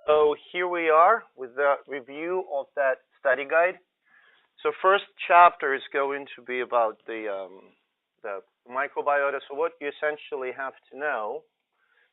So here we are with the review of that study guide. So first chapter is going to be about the microbiota. So what you essentially have to know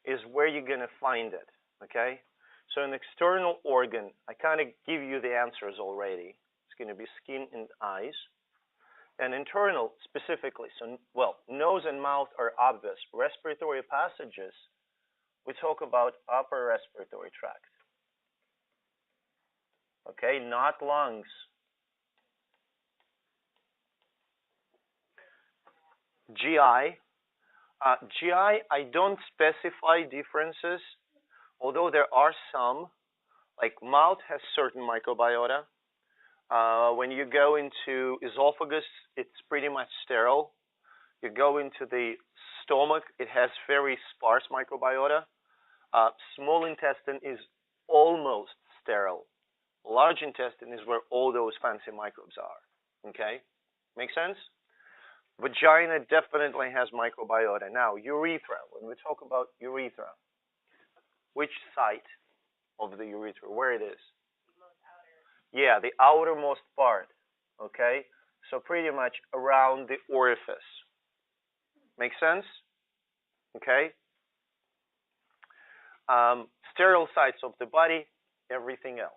is where you're going to find it, okay? So an external organ, I kind of give you the answers already. It's going to be skin and eyes. And internal specifically, so, well, nose and mouth are obvious. Respiratory passages, we talk about upper respiratory tract. Okay, not lungs. GI. GI, I don't specify differences, although there are some. Like mouth has certain microbiota. When you go into esophagus, it's pretty much sterile. You go into the stomach, it has very sparse microbiota. Small intestine is almost sterile. Large intestine is where all those fancy microbes are. Okay? Make sense? Vagina definitely has microbiota. Now, urethra. When we talk about urethra, which site of the urethra? Where it is? Yeah, the outermost part. Okay? So pretty much around the orifice. Make sense? Okay? Sterile sites of the body, everything else.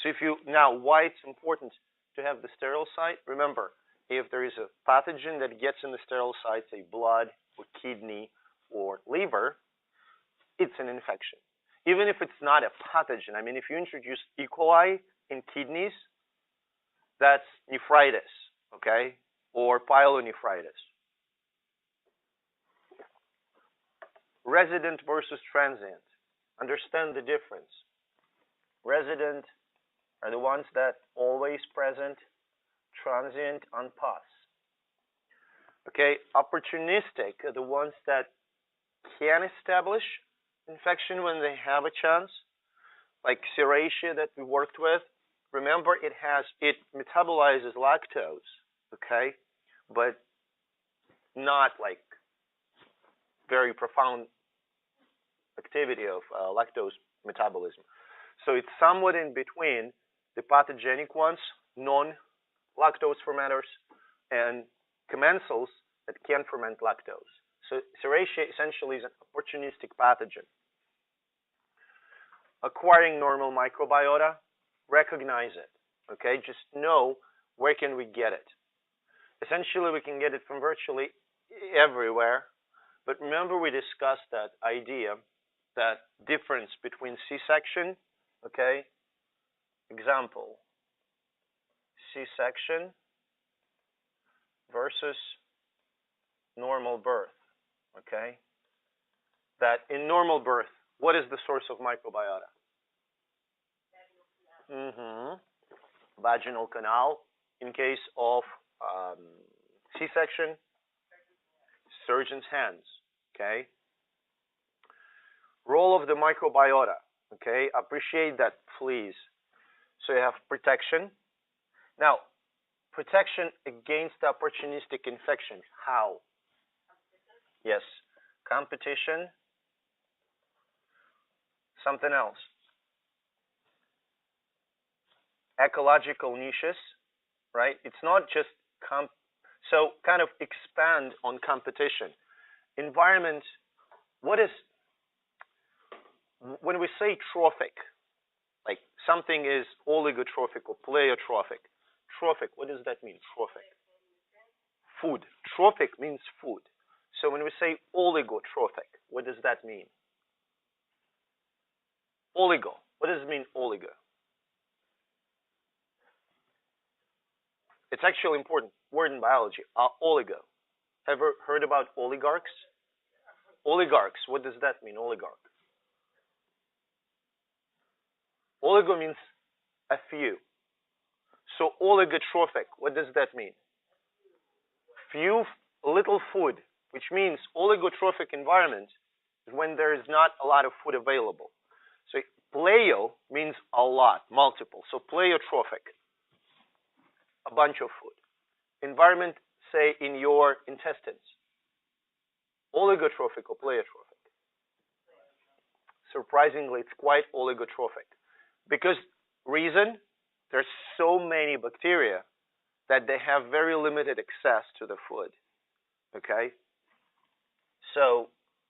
So if you, now why it's important to have the sterile site, remember, if there is a pathogen that gets in the sterile site, say blood or kidney or liver, it's an infection. Even if it's not a pathogen, I mean, if you introduce E. coli in kidneys, that's nephritis, okay, or pyelonephritis. Resident versus transient. Understand the difference. Resident are the ones that always present, transient on pus. Okay, opportunistic are the ones that can establish infection when they have a chance, like Serratia that we worked with. Remember, it metabolizes lactose, okay, but not like very profound activity of lactose metabolism. So it's somewhat in between the pathogenic ones, non-lactose fermenters, and commensals that can ferment lactose. So Serratia essentially is an opportunistic pathogen. Acquiring normal microbiota, recognize it, okay? Just know where can we get it. Essentially, we can get it from virtually everywhere, but remember we discussed that idea, that difference between C-section, okay? Example, C-section versus normal birth, okay? That in normal birth, what is the source of microbiota? Vaginal canal. In case of C-section, surgeon's hands, okay? Role of the microbiota, okay? Appreciate that, please. So you have protection. Now, protection against opportunistic infection. How? Yes, competition. Something else. Ecological niches, right? It's not just so kind of expand on competition. Environment, what is, when we say trophic, like something is oligotrophic or pleiotropic. Trophic, what does that mean, trophic? Food. Trophic means food. So when we say oligotrophic, what does that mean? Oligo. What does it mean, oligo? It's actually important word in biology. Oligo. Ever heard about oligarchs? Oligarchs. What does that mean, oligarch? Oligo means a few. So oligotrophic, what does that mean? Few, little food, which means oligotrophic environment is when there is not a lot of food available. So pleo means a lot, multiple. So pleiotropic, a bunch of food. Environment, say, in your intestines. Oligotrophic or pleiotropic? surprisingly, it's quite oligotrophic. Because reason, there's so many bacteria that they have very limited access to the food. Okay? So,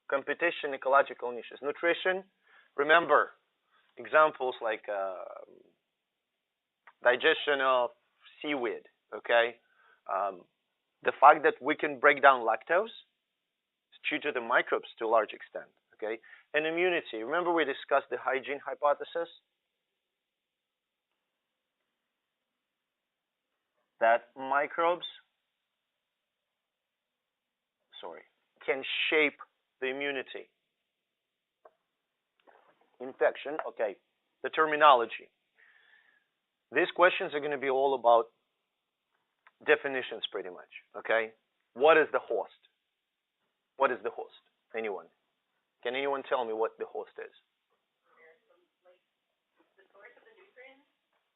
competition, ecological niches. Nutrition, remember, examples like digestion of seaweed, okay? The fact that we can break down lactose is due to the microbes to a large extent, okay? And immunity. Remember we discussed the hygiene hypothesis? That microbes, can shape the immunity. Infection, okay. The terminology. These questions are going to be all about definitions pretty much, okay? What is the host? What is the host? Anyone? Can anyone tell me what the host is?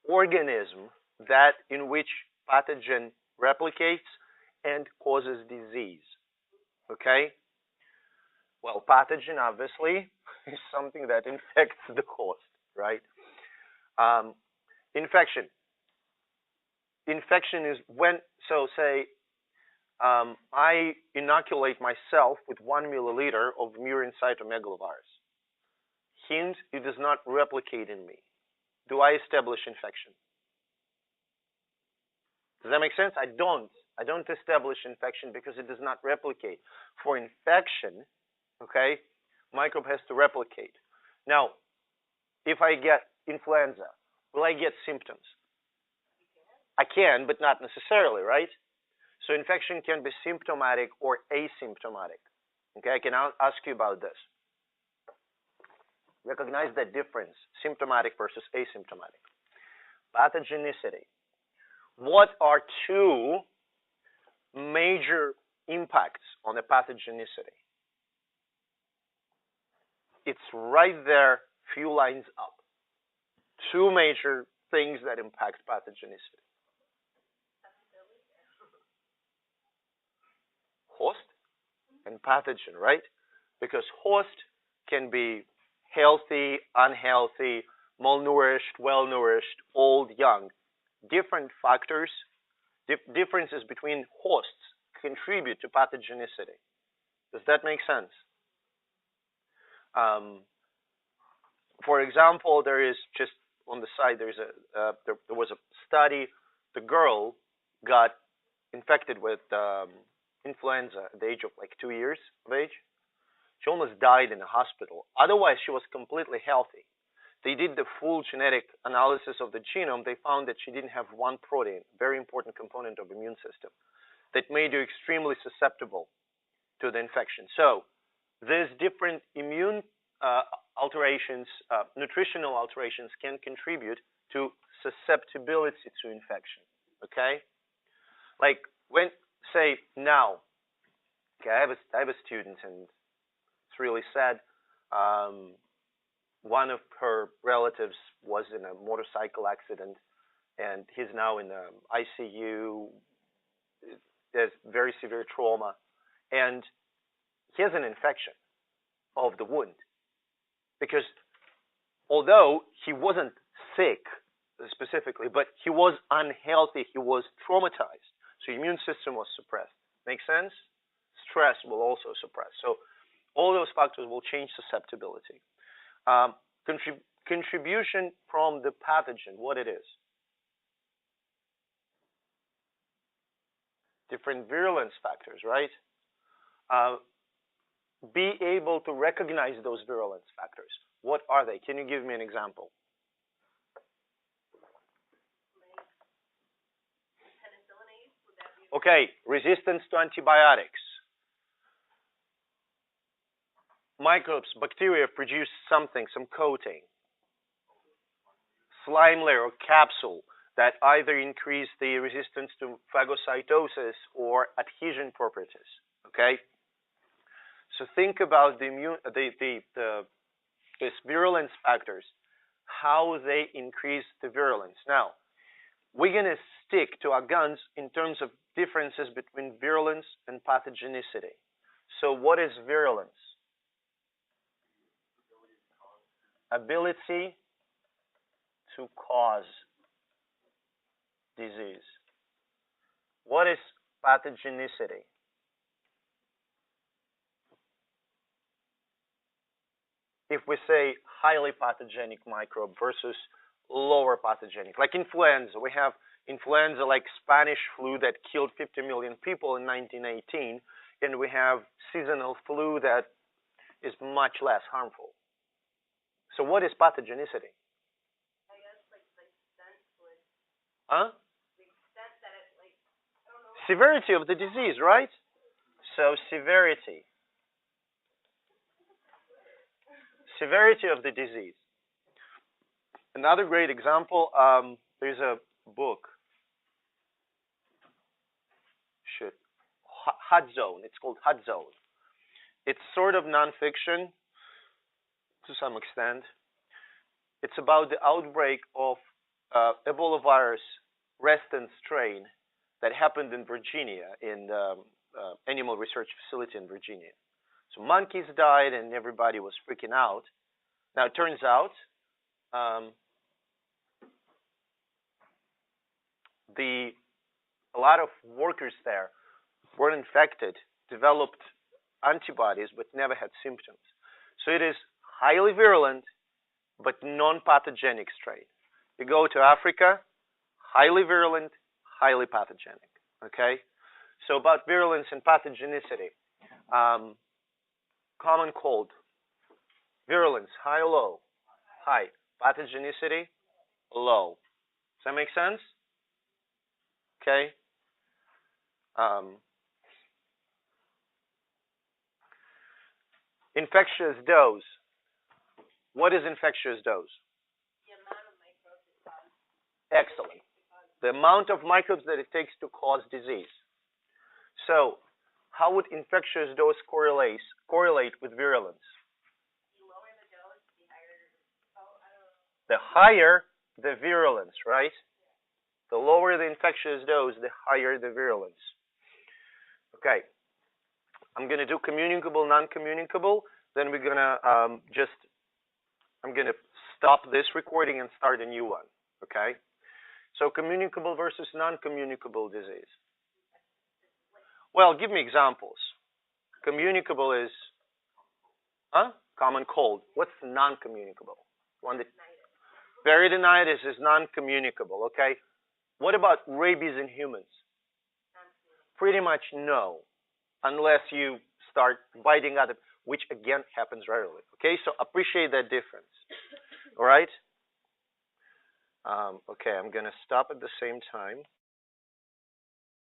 Organism that in which pathogen replicates and causes disease, okay? Well, pathogen obviously is something that infects the host, right? Infection. Infection is when, so say, I inoculate myself with 1 milliliter of murine cytomegalovirus. Hint, it does not replicate in me. Do I establish infection? Does that make sense? I don't establish infection because it does not replicate. For infection, okay, microbe has to replicate. Now, if I get influenza, will I get symptoms? I can, but not necessarily, right? So infection can be symptomatic or asymptomatic. Okay, I can ask you about this. Recognize that difference, symptomatic versus asymptomatic. Pathogenicity. What are two major impacts on the pathogenicity? It's right there, few lines up. Two major things that impact pathogenicity. Host and pathogen, right? Because host can be healthy, unhealthy, malnourished, well-nourished, old, young. Different factors, differences between hosts contribute to pathogenicity. Does that make sense? For example, there is just on the side, there was a study. The girl got infected with influenza at the age of like 2 years of age. She almost died in the hospital. Otherwise, she was completely healthy. They did the full genetic analysis of the genome. They found that she didn't have one protein, very important component of the immune system, that made her extremely susceptible to the infection. So these different immune alterations, nutritional alterations can contribute to susceptibility to infection, okay? Like when, say now, okay, I have a student and it's really sad. One of her relatives was in a motorcycle accident and he's now in the ICU. There's very severe trauma and he has an infection of the wound because although he wasn't sick specifically, but he was unhealthy, he was traumatized, so immune system was suppressed. Make sense? Stress will also suppress. So all those factors will change susceptibility. Contribution from the pathogen, what it is. Different virulence factors, right? Be able to recognize those virulence factors. What are they? Can you give me an example? Okay, resistance to antibiotics. Microbes, bacteria produce something, some coating. Slime layer or capsule that either increase the resistance to phagocytosis or adhesion properties, okay? So think about these virulence factors, how they increase the virulence. Now, we're going to stick to our guns in terms of differences between virulence and pathogenicity. So what is virulence? ability to cause disease. What is pathogenicity? If we say highly pathogenic microbe versus lower pathogenic, like influenza, we have influenza like Spanish flu that killed 50 million people in 1918, and we have seasonal flu that is much less harmful. So what is pathogenicity? I guess like the extent would. Huh? The extent that it like. I don't know. Severity of the disease, right? So severity. Severity of the disease. Another great example, there's a book. Hot Zone. It's called Hot Zone. It's sort of nonfiction to some extent. It's about the outbreak of Ebola virus resistant strain that happened in Virginia, in the animal research facility in Virginia. So monkeys died and everybody was freaking out. Now it turns out a lot of workers there were infected, developed antibodies, but never had symptoms. So it is highly virulent, but non-pathogenic strain. You go to Africa, highly virulent, highly pathogenic. Okay? So about virulence and pathogenicity. Common cold. Virulence, high or low? High. Pathogenicity, low. Does that make sense? Okay. Infectious dose. What is infectious dose? The amount of microbes it causes. Excellent. The amount of microbes that it takes to cause disease. So, how would infectious dose correlate with virulence? The lower the dose, the higher. Oh, I don't know. The higher the virulence, right? The lower the infectious dose, the higher the virulence. Okay. I'm going to do communicable, non-communicable. Then we're going to I'm going to stop this recording and start a new one. Okay? So communicable versus non-communicable disease. Well, give me examples. Communicable is, common cold. What's non-communicable? Peritonitis is non-communicable. Okay? What about rabies in humans? Pretty much no, unless you start biting other, which again happens rarely. Okay, so appreciate that difference. All right? Okay, I'm going to stop at the same time.